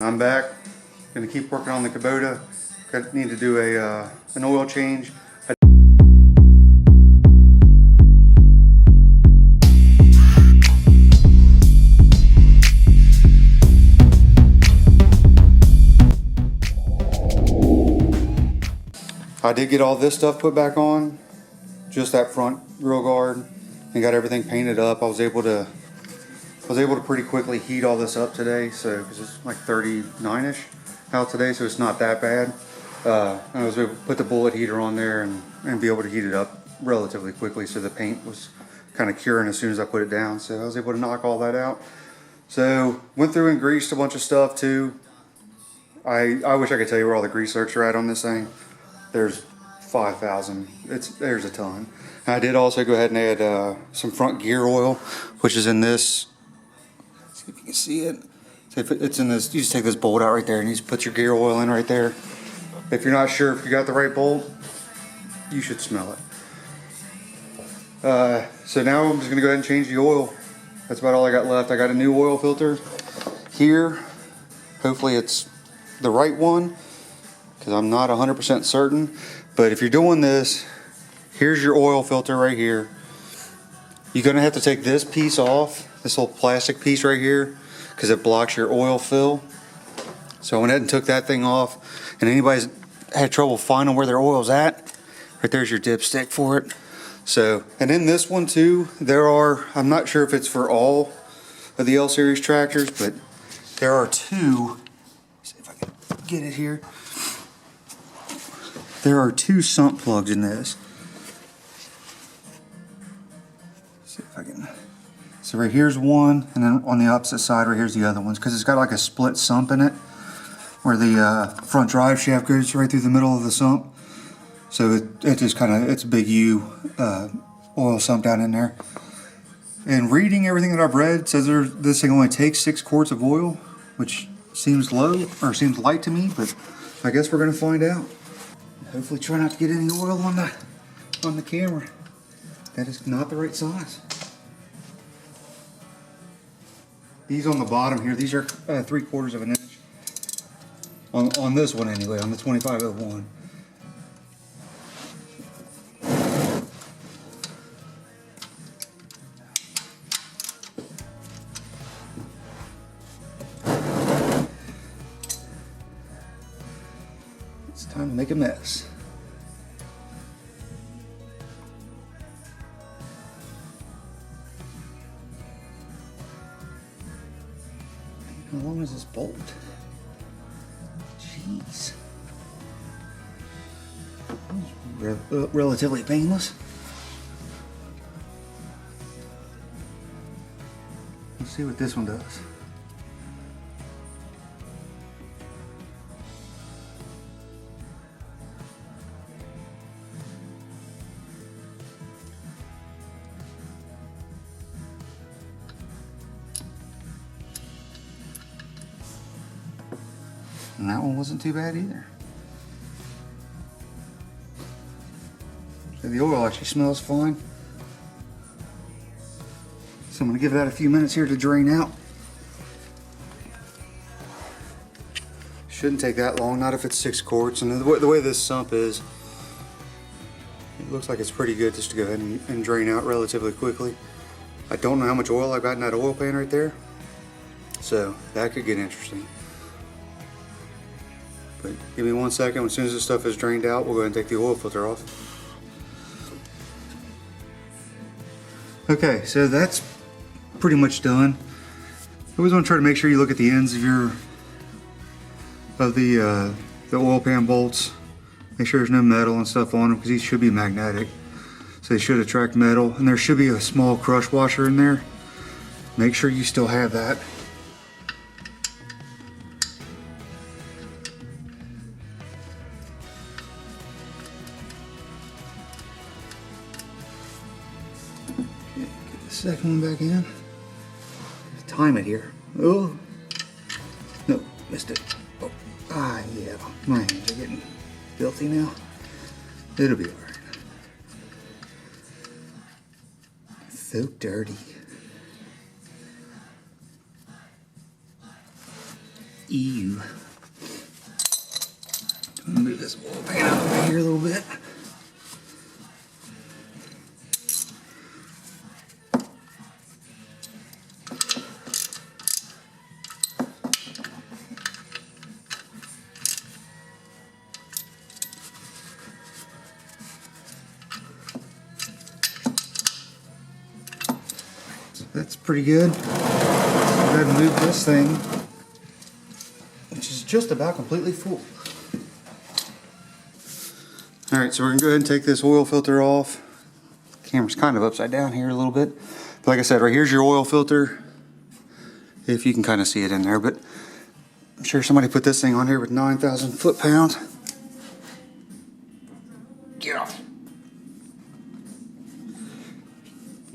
I'm back. Gonna keep working on the Kubota. Need to do an oil change. I did get all this stuff put back on, just that front grill guard, and got everything painted up. I was able to pretty quickly heat all this up today, so because it's like 39ish out today, so it's not that bad. I was able to put the bullet heater on there and be able to heat it up relatively quickly, so the paint was kind of curing as soon as I put it down. So I was able to knock all that out. So went through and greased a bunch of stuff too. I wish I could tell you where all the grease zerks are at on this thing. There's 5,000. There's a ton. I did also go ahead and add some front gear oil, which is in this. Let's see if you can see it. It's in this. You just take this bolt out right there and you just put your gear oil in right there. If you're not sure if you got the right bolt, you should smell it. So now I'm just gonna go ahead and change the oil. That's about all I got left. I got a new oil filter here. Hopefully it's the right one, because I'm not 100% certain. But if you're doing this, here's your oil filter right here. You're gonna have to take this piece off, this little plastic piece right here, because it blocks your oil fill. So I went ahead and took that thing off. And anybody's had trouble finding where their oil's at, right there's your dipstick for it. So, and in this one too, I'm not sure if it's for all of the L series tractors, but there are two. See if I can get it here. There are two sump plugs in this. See if I can. So right here's one, and then on the opposite side right here's the other ones, because it's got like a split sump in it, where the front drive shaft goes right through the middle of the sump. So it just it's a big U oil sump down in there. And reading everything that I've read says this thing only takes 6 quarts of oil, which seems low, or seems light to me, but I guess we're gonna find out. Hopefully try not to get any oil on the camera. That is not the right size. These on the bottom here, these are 3/4 of an inch. On this one anyway, on the 2501. It's time to make a mess. How long is this bolt? Jeez. Relatively painless. Let's see what this one does. And that one wasn't too bad either. So the oil actually smells fine. So I'm going to give that a few minutes here to drain out. Shouldn't take that long, not if it's 6 quarts. And the way this sump is, it looks like it's pretty good just to go ahead and drain out relatively quickly. I don't know how much oil I've got in that oil pan right there, so that could get interesting. But give me 1 second. As soon as this stuff is drained out, we'll go ahead and take the oil filter off. Okay, so that's pretty much done. I always want to try to make sure you look at the ends of the oil pan bolts. Make sure there's no metal and stuff on them, because these should be magnetic, so they should attract metal. And there should be a small crush washer in there. Make sure you still have that. Second one back in. Time it here. Oh, no, missed it. Oh, yeah, my hands are getting filthy now. It'll be alright. So dirty. Ew. I'm gonna move this oil pan out of here a little bit. That's pretty good. Go ahead and move this thing, which is just about completely full. Alright, so we're going to go ahead and take this oil filter off. The camera's kind of upside down here a little bit. But like I said, right here's your oil filter. If you can kind of see it in there, but I'm sure somebody put this thing on here with 9,000 foot-pounds. Get off.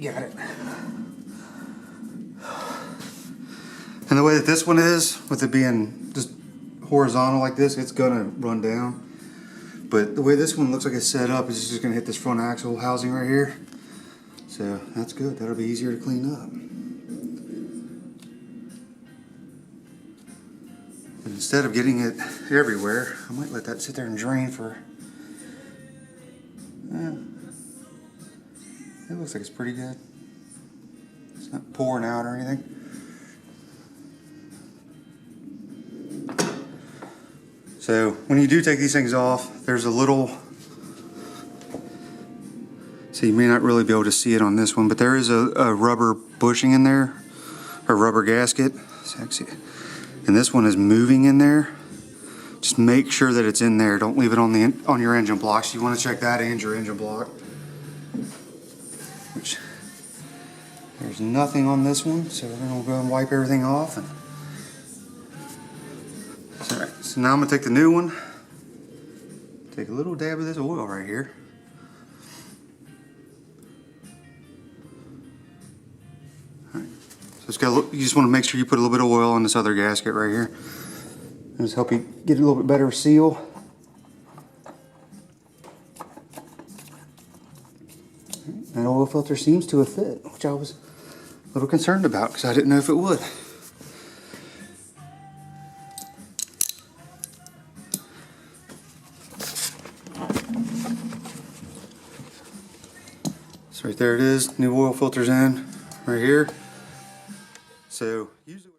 Got it. And the way that this one is, with it being just horizontal like this, it's gonna run down. But the way this one looks like it's set up, is just gonna hit this front axle housing right here. So that's good, that'll be easier to clean up. And instead of getting it everywhere, I might let that sit there and drain for, it looks like it's pretty good. It's not pouring out or anything. So when you do take these things off, there's a little, so you may not really be able to see it on this one, but there is a rubber bushing in there, or rubber gasket. Sexy. And this one is moving in there. Just make sure that it's in there. Don't leave it on your engine blocks. You want to check that and your engine block. Which, there's nothing on this one, so we're gonna go and wipe everything off. And so now I'm going to take the new one, take a little dab of this oil right here. Alright, so it's got you just want to make sure you put a little bit of oil on this other gasket right here. Just help you get a little bit better seal. That oil filter seems to have fit, which I was a little concerned about because I didn't know if it would. So right there it is, new oil filter's in right here. So usually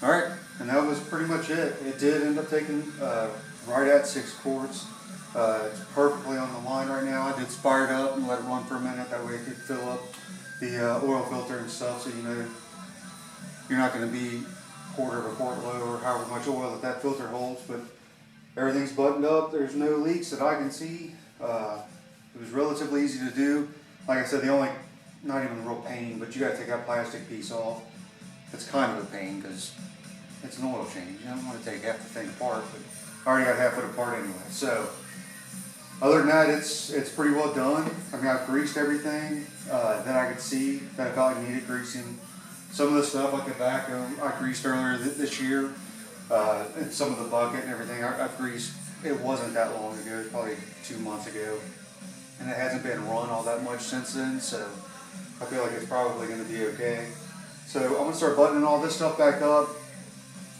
Alright, and that was pretty much it. It did end up taking right at 6 quarts. It's perfectly on the line right now. I did fire it up and let it run for a minute. That way it could fill up the oil filter and stuff, so you know you're not going to be quarter of a quart low or however much oil that filter holds. But everything's buttoned up. There's no leaks that I can see. It was relatively easy to do. Like I said, the only, not even a real pain, but you got to take that plastic piece off. It's kind of a pain because it's an oil change. You don't want to take half the thing apart, but I already got half it apart anyway. So other than that, it's pretty well done. I mean, I've greased everything that I could see that I felt like needed greasing. Some of the stuff like the vacuum I greased earlier this year, and some of the bucket and everything I've greased. It wasn't that long ago, probably 2 months ago, and it hasn't been run all that much since then. So I feel like it's probably going to be okay. So I'm going to start buttoning all this stuff back up,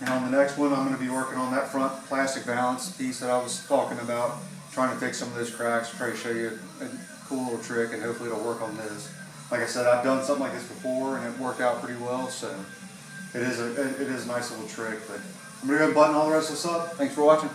and on the next one I'm going to be working on that front plastic balance piece that I was talking about, trying to fix some of those cracks, try to show you a cool little trick, and hopefully it'll work on this. Like I said, I've done something like this before and it worked out pretty well, so it is a nice little trick. But I'm going to go and button all the rest of this up. Thanks for watching.